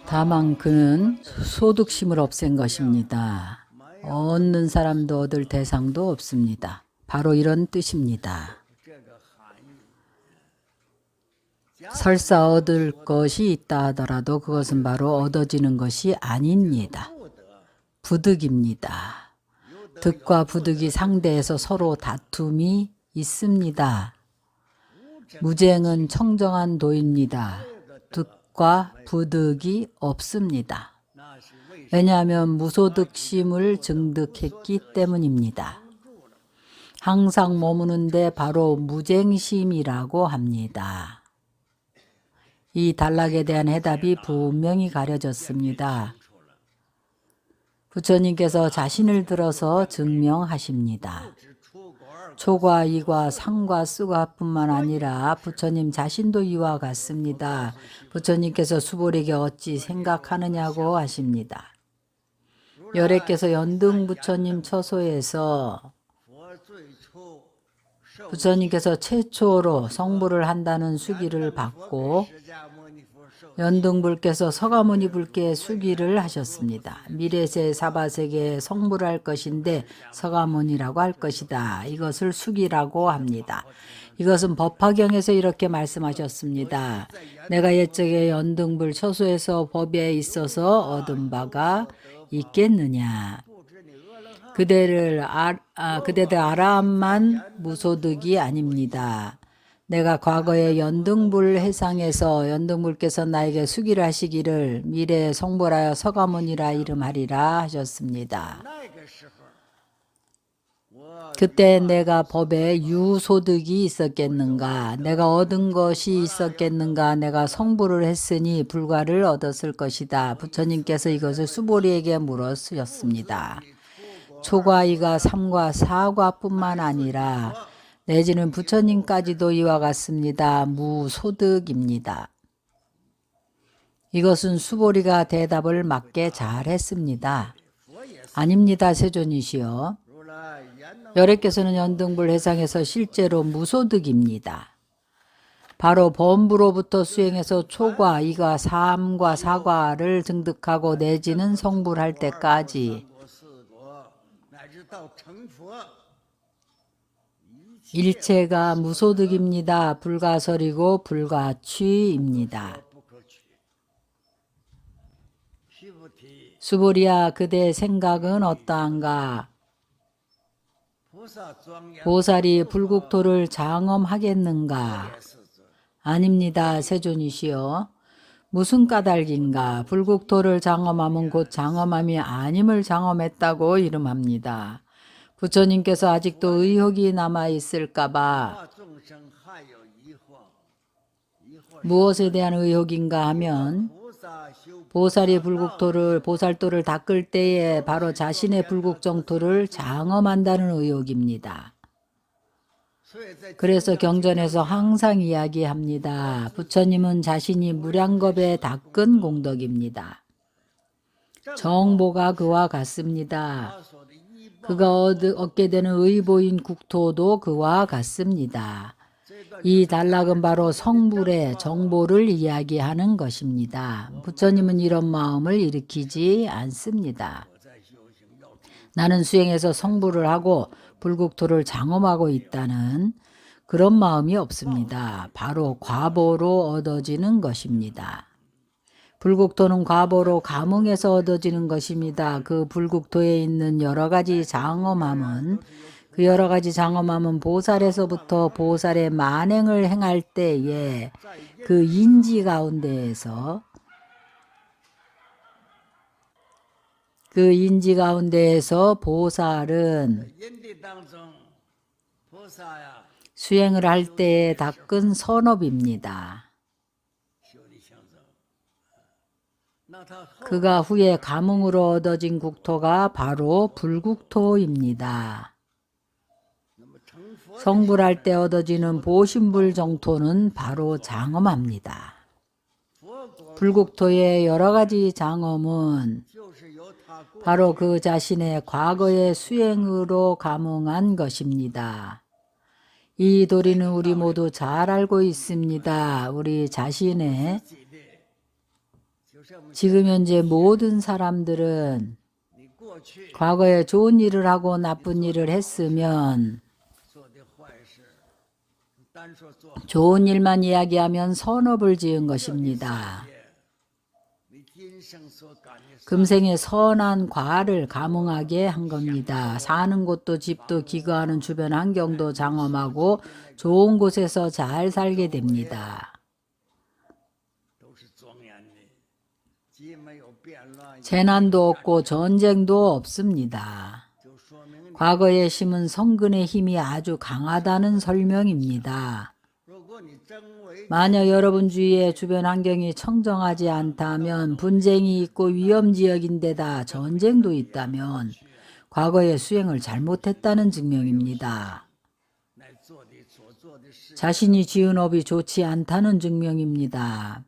다만 그는 소득심을 없앤 것입니다. 얻는 사람도 얻을 대상도 없습니다. 바로 이런 뜻입니다. 설사 얻을 것이 있다 하더라도 그것은 바로 얻어지는 것이 아닙니다. 부득입니다. 득과 부득이 상대해서 서로 다툼이 있습니다. 무쟁은 청정한 도입니다. 득과 부득이 없습니다. 왜냐하면 무소득심을 증득했기 때문입니다. 항상 머무는데 바로 무쟁심이라고 합니다. 이 단락에 대한 해답이 분명히 가려졌습니다. 부처님께서 자신을 들어서 증명하십니다. 초과, 이과, 상과, 쓰과뿐만 아니라 부처님 자신도 이와 같습니다. 부처님께서 수보리에게 어찌 생각하느냐고 하십니다. 열애께서 연등 부처님 처소에서 부처님께서 최초로 성불을 한다는 수기를 받고 연등불께서 서가모니 불께 수기를 하셨습니다. 미래세 사바세계에 성불할 것인데 서가모니라고 할 것이다. 이것을 수기라고 합니다. 이것은 법화경에서 이렇게 말씀하셨습니다. 내가 옛적에 연등불 처소에서 법에 있어서 얻은 바가 있겠느냐. 그대들 아라함만 무소득이 아닙니다. 내가 과거에 연등불 해상에서 연등불께서 나에게 수기를 하시기를 미래에 성불하여 서가모니라 이름하리라 하셨습니다. 그때 내가 법에 유소득이 있었겠는가? 내가 얻은 것이 있었겠는가? 내가 성불을 했으니 불과를 얻었을 것이다. 부처님께서 이것을 수보리에게 물었습니다. 초과, 이가, 삼과, 사과뿐만 아니라 내지는 부처님까지도 이와 같습니다. 무소득입니다. 이것은 수보리가 대답을 맞게 잘했습니다. 아닙니다, 세존이시여. 열애께서는 연등불 해상에서 실제로 무소득입니다. 바로 범부로부터 수행해서 초과, 이가, 삼과, 사과를 증득하고 내지는 성불할 때까지 일체가 무소득입니다. 불가설이고 불가취입니다. 수보리야, 그대 생각은 어떠한가? 보살이 불국토를 장엄하겠는가? 아닙니다, 세존이시여. 무슨 까닭인가? 불국토를 장엄함은 곧 장엄함이 아님을 장엄했다고 이름합니다. 부처님께서 아직도 의혹이 남아있을까봐 무엇에 대한 의혹인가 하면 보살이 보살도를 닦을 때에 바로 자신의 불국정토를 장엄한다는 의혹입니다. 그래서 경전에서 항상 이야기합니다. 부처님은 자신이 무량겁에 닦은 공덕입니다. 정보가 그와 같습니다. 그가 얻게 되는 의보인 국토도 그와 같습니다. 이 단락은 바로 성불의 정보를 이야기하는 것입니다. 부처님은 이런 마음을 일으키지 않습니다. 나는 수행해서 성불을 하고 불국토를 장엄하고 있다는 그런 마음이 없습니다. 바로 과보로 얻어지는 것입니다. 불국토는 과보로 감응해서 얻어지는 것입니다. 그 불국토에 있는 여러 가지 장엄함은 그 여러 가지 장엄함은 보살에서부터 보살의 만행을 행할 때에 그 인지 가운데에서 보살은 수행을 할 때에 닦은 선업입니다. 그가 후에 감응으로 얻어진 국토가 바로 불국토입니다. 성불할 때 얻어지는 보신불 정토는 바로 장엄합니다. 불국토의 여러 가지 장엄은 바로 그 자신의 과거의 수행으로 감응한 것입니다. 이 도리는 우리 모두 잘 알고 있습니다. 우리 자신의 지금 현재 모든 사람들은 과거에 좋은 일을 하고 나쁜 일을 했으면 좋은 일만 이야기하면 선업을 지은 것입니다. 금생에 선한 과를 감응하게 한 겁니다. 사는 곳도 집도 기거하는 주변 환경도 장엄하고 좋은 곳에서 잘 살게 됩니다. 재난도 없고 전쟁도 없습니다. 과거에 심은 성근의 힘이 아주 강하다는 설명입니다. 만약 여러분 주위에 주변 환경이 청정하지 않다면, 분쟁이 있고 위험지역인데다 전쟁도 있다면 과거에 수행을 잘못했다는 증명입니다. 자신이 지은 업이 좋지 않다는 증명입니다.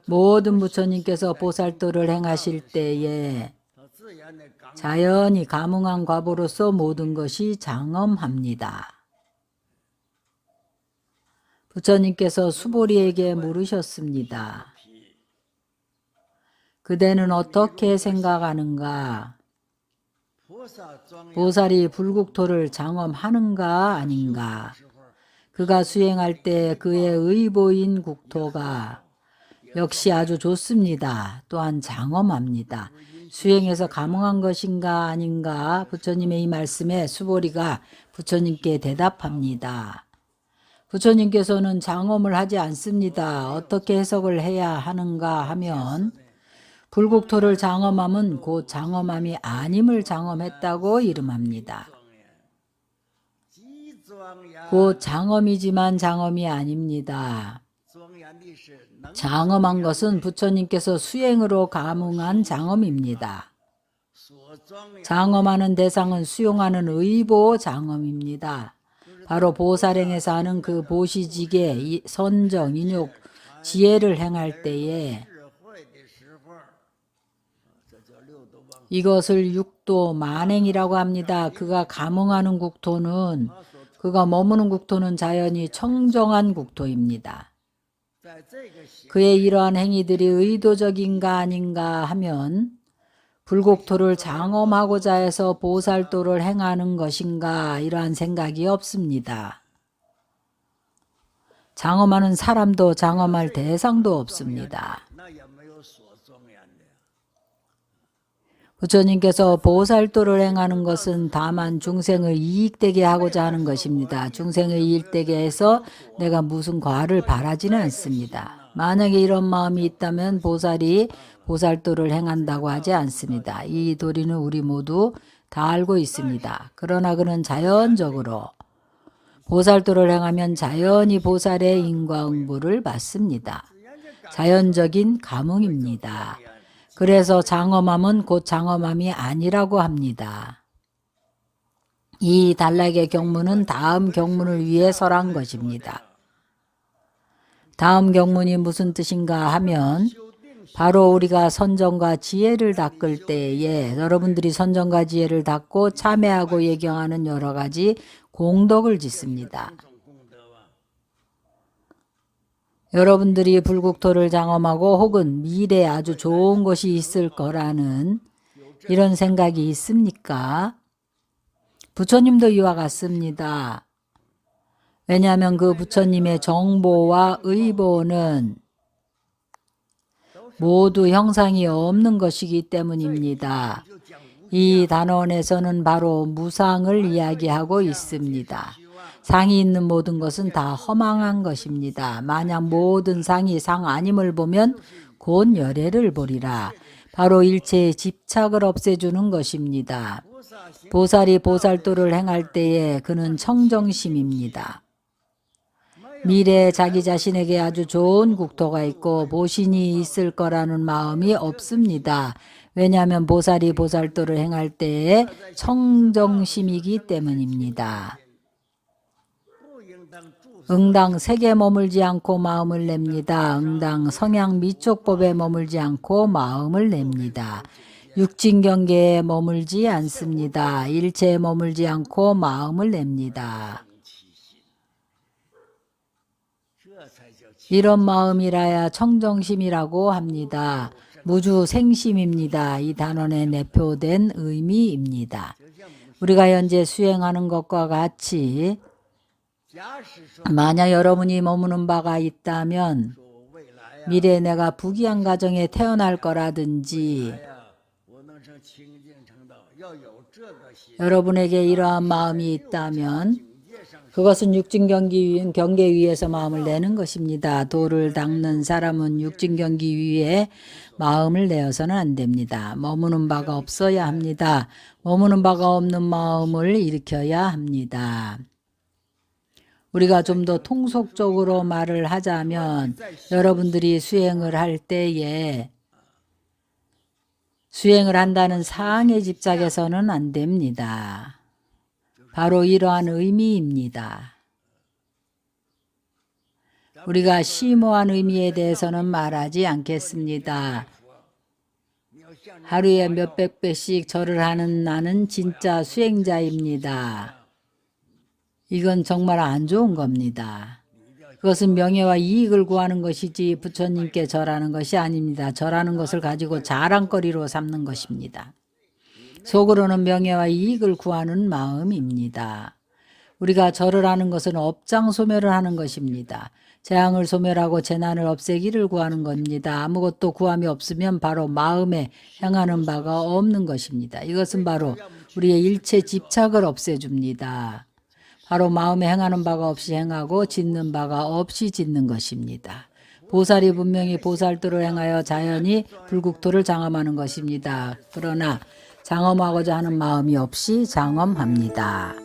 모든 부처님께서 보살도를 행하실 때에 자연히 감응한 과보로서 모든 것이 장엄합니다. 부처님께서 수보리에게 물으셨습니다. 그대는 어떻게 생각하는가? 보살이 불국토를 장엄하는가 아닌가? 그가 수행할 때 그의 의보인 국토가 역시 아주 좋습니다. 또한 장엄합니다. 수행해서 감응한 것인가 아닌가? 부처님의 이 말씀에 수보리가 부처님께 대답합니다. 부처님께서는 장엄을 하지 않습니다. 어떻게 해석을 해야 하는가 하면, 불국토를 장엄함은 곧 장엄함이 아님을 장엄했다고 이름합니다. 곧 장엄이지만 장엄이 아닙니다. 장엄한 것은 부처님께서 수행으로 감응한 장엄입니다. 장엄하는 대상은 수용하는 의보 장엄입니다. 바로 보살행에서 하는 그 보시직의 선정, 인욕, 지혜를 행할 때에 이것을 육도 만행이라고 합니다. 그가 감응하는 국토는, 그가 머무는 국토는 자연히 청정한 국토입니다. 그의 이러한 행위들이 의도적인가 아닌가 하면, 불국토를 장엄하고자 해서 보살도를 행하는 것인가, 이러한 생각이 없습니다. 장엄하는 사람도 장엄할 대상도 없습니다. 부처님께서 보살도를 행하는 것은 다만 중생을 이익되게 하고자 하는 것입니다. 중생을 이익되게 해서 내가 무슨 과를 바라지는 않습니다. 만약에 이런 마음이 있다면 보살이 보살도를 행한다고 하지 않습니다. 이 도리는 우리 모두 다 알고 있습니다. 그러나 그는 자연적으로 보살도를 행하면 자연히 보살의 인과응보를 받습니다. 자연적인 감응입니다. 그래서 장엄함은 곧 장엄함이 아니라고 합니다. 이 단락의 경문은 다음 경문을 위해 설한 것입니다. 다음 경문이 무슨 뜻인가 하면, 바로 우리가 선정과 지혜를 닦을 때에 여러분들이 선정과 지혜를 닦고 참회하고 예경하는 여러 가지 공덕을 짓습니다. 여러분들이 불국토를 장엄하고 혹은 미래에 아주 좋은 것이 있을 거라는 이런 생각이 있습니까? 부처님도 이와 같습니다. 왜냐하면 그 부처님의 정보와 의보는 모두 형상이 없는 것이기 때문입니다. 이 단원에서는 바로 무상을 이야기하고 있습니다. 상이 있는 모든 것은 다 허망한 것입니다. 만약 모든 상이 상 아님을 보면 곧 열애를 보리라. 바로 일체의 집착을 없애주는 것입니다. 보살이 보살도를 행할 때에 그는 청정심입니다. 미래에 자기 자신에게 아주 좋은 국토가 있고 보신이 있을 거라는 마음이 없습니다. 왜냐하면 보살이 보살도를 행할 때에 청정심이기 때문입니다. 응당 색에 머물지 않고 마음을 냅니다. 응당 성향 미촉법에 머물지 않고 마음을 냅니다. 육진경계에 머물지 않습니다. 일체에 머물지 않고 마음을 냅니다. 이런 마음이라야 청정심이라고 합니다. 무주생심입니다. 이 단원에 내표된 의미입니다. 우리가 현재 수행하는 것과 같이 만약 여러분이 머무는 바가 있다면 미래에 내가 부귀한 가정에 태어날 거라든지 여러분에게 이러한 마음이 있다면 그것은 육진경계 위에서 마음을 내는 것입니다. 도를 닦는 사람은 육진경계 위에 마음을 내어서는 안 됩니다. 머무는 바가 없어야 합니다. 머무는 바가 없는 마음을 일으켜야 합니다. 우리가 좀 더 통속적으로 말을 하자면 여러분들이 수행을 할 때에 수행을 한다는 사항에 집착해서는 안 됩니다. 바로 이러한 의미입니다. 우리가 심오한 의미에 대해서는 말하지 않겠습니다. 하루에 몇백 배씩 절을 하는 나는 진짜 수행자입니다. 이건 정말 안 좋은 겁니다. 그것은 명예와 이익을 구하는 것이지 부처님께 절하는 것이 아닙니다. 절하는 것을 가지고 자랑거리로 삼는 것입니다. 속으로는 명예와 이익을 구하는 마음입니다. 우리가 절을 하는 것은 업장 소멸을 하는 것입니다. 재앙을 소멸하고 재난을 없애기를 구하는 겁니다. 아무것도 구함이 없으면 바로 마음에 행하는 바가 없는 것입니다. 이것은 바로 우리의 일체 집착을 없애줍니다. 바로 마음에 행하는 바가 없이 행하고 짓는 바가 없이 짓는 것입니다. 보살이 분명히 보살도를 행하여 자연히 불국토를 장엄하는 것입니다. 그러나 장엄하고자 하는 마음이 없이 장엄합니다.